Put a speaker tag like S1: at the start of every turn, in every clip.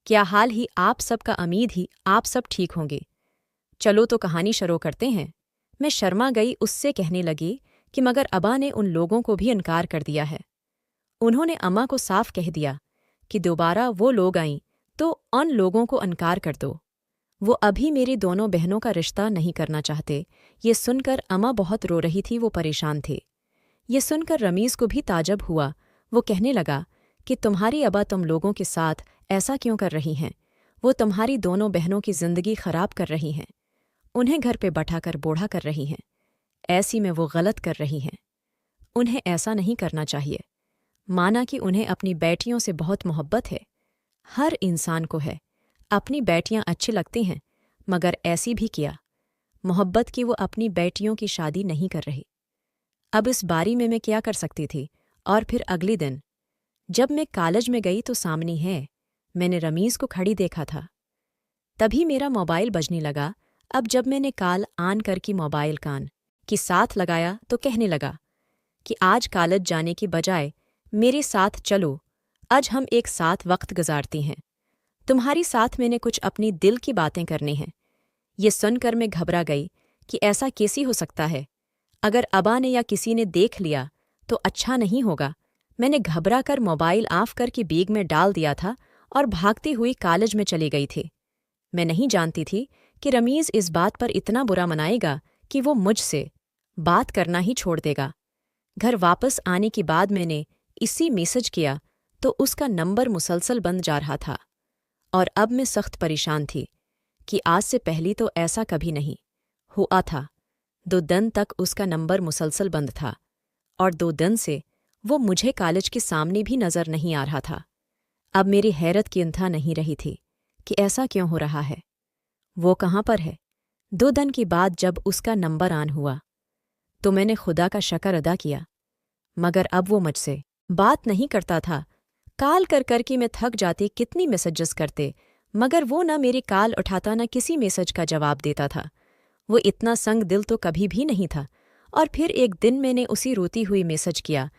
S1: क्या हाल ही आप सबका, उम्मीद ही आप सब ठीक होंगे। चलो तो कहानी शुरू करते हैं। मैं शर्मा गई, उससे कहने लगी कि मगर अबा ने उन लोगों को भी इनकार कर दिया है। उन्होंने अम्मा को साफ कह दिया कि दोबारा वो लोग आईं तो उन लोगों को इनकार कर दो। वो अभी मेरी दोनों बहनों का रिश्ता नहीं करना चाहते। ये सुनकर अम्मा बहुत रो रही थी, वो परेशान थे। ये सुनकर रमीज़ को भी ताजब हुआ। वो कहने लगा कि तुम्हारी अबा तुम लोगों के साथ ऐसा क्यों कर रही हैं? वो तुम्हारी दोनों बहनों की जिंदगी खराब कर रही हैं, उन्हें घर पे बैठाकर बूढ़ा कर रही हैं। ऐसी में वो गलत कर रही हैं। उन्हें ऐसा नहीं करना चाहिए। माना कि उन्हें अपनी बेटियों से बहुत मोहब्बत है। हर इंसान को है। अपनी बेटियां अच्छी लगती हैं, मगर ऐसी भी किया मोहब्बत की वो अपनी बेटियों की शादी नहीं कर रही। अब इस बारी में मैं क्या कर सकती थी? और फिर अगले दिन जब मैं कॉलेज में गई तो सामने है मैंने रमीज़ को खड़ी देखा था। तभी मेरा मोबाइल बजने लगा। अब जब मैंने कॉल ऑन करके मोबाइल कान के साथ लगाया तो कहने लगा कि आज कॉलेज जाने की बजाय मेरे साथ चलो, आज हम एक साथ वक्त गुजारती हैं। तुम्हारी साथ मैंने कुछ अपनी दिल की बातें करनी हैं। ये सुनकर मैं घबरा गई कि ऐसा कैसे हो सकता है? अगर अबा ने या किसी ने देख लिया तो अच्छा नहीं होगा। मैंने घबरा कर मोबाइल ऑफ करके बैग में डाल दिया था और भागती हुई कॉलेज में चली गई थी। मैं नहीं जानती थी कि रमीज़ इस बात पर इतना बुरा मनाएगा कि वो मुझसे बात करना ही छोड़ देगा। घर वापस आने के बाद मैंने इसी मैसेज किया तो उसका नंबर मुसलसल बंद जा रहा था और अब मैं सख्त परेशान थी कि आज से पहले तो ऐसा कभी नहीं हुआ था। 2 दिन तक उसका नंबर मुसलसल बंद था और 2 दिन से वो मुझे कॉलेज के सामने भी नज़र नहीं आ रहा था। अब मेरी हैरत की इंतहा नहीं रही थी कि ऐसा क्यों हो रहा है। वो कहाँ पर है? 2 दिन के बाद जब उसका नंबर ऑन हुआ तो मैंने खुदा का शुक्र अदा किया, मगर अब वो मुझसे बात नहीं करता था। कॉल कर करके मैं थक जाती, कितनी मैसेजेस करते, मगर वो ना मेरी कॉल उठाता ना किसी मैसेज का जवाब देता था। वो इतना संग दिल तो कभी भी नहीं था। और फिर एक दिन मैंने उसी रोती हुई मैसेज किया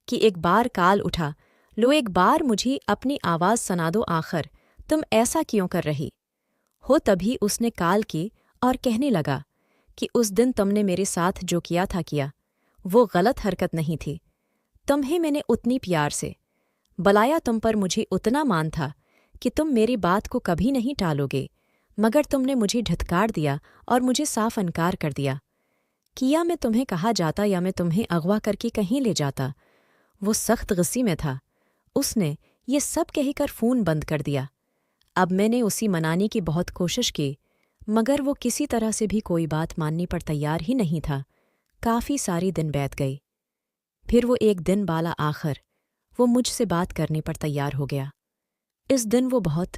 S1: कि एक बार कॉल उठा लो, एक बार मुझे अपनी आवाज़ सुना दो, आखिर तुम ऐसा क्यों कर रही हो? तभी उसने कॉल की और कहने लगा कि उस दिन तुमने मेरे साथ जो किया था किया, वो गलत हरकत नहीं थी। तुम्हें मैंने उतनी प्यार से बुलाया, तुम पर मुझे उतना मान था कि तुम मेरी बात को कभी नहीं टालोगे, मगर तुमने मुझे धिक्कार दिया और मुझे साफ इनकार कर दिया कि या मैं तुम्हें कहा जाता या मैं तुम्हें अगवा करके कहीं ले जाता। वो सख्त गुस्से में था। उसने ये सब कहकर फ़ोन बंद कर दिया। अब मैंने उसी मनाने की बहुत कोशिश की, मगर वो किसी तरह से भी कोई बात मानने पर तैयार ही नहीं था। काफ़ी सारी दिन बीत गई। फिर वो एक दिन बाला आखिर वो मुझसे बात करने पर तैयार हो गया। इस दिन वो बहुत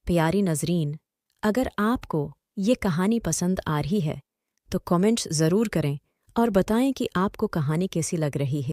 S1: प्यारी नजरीन, अगर आपको ये कहानी पसंद आ रही है तो कमेंट्स ज़रूर करें और बताएं कि आपको कहानी कैसी लग रही है।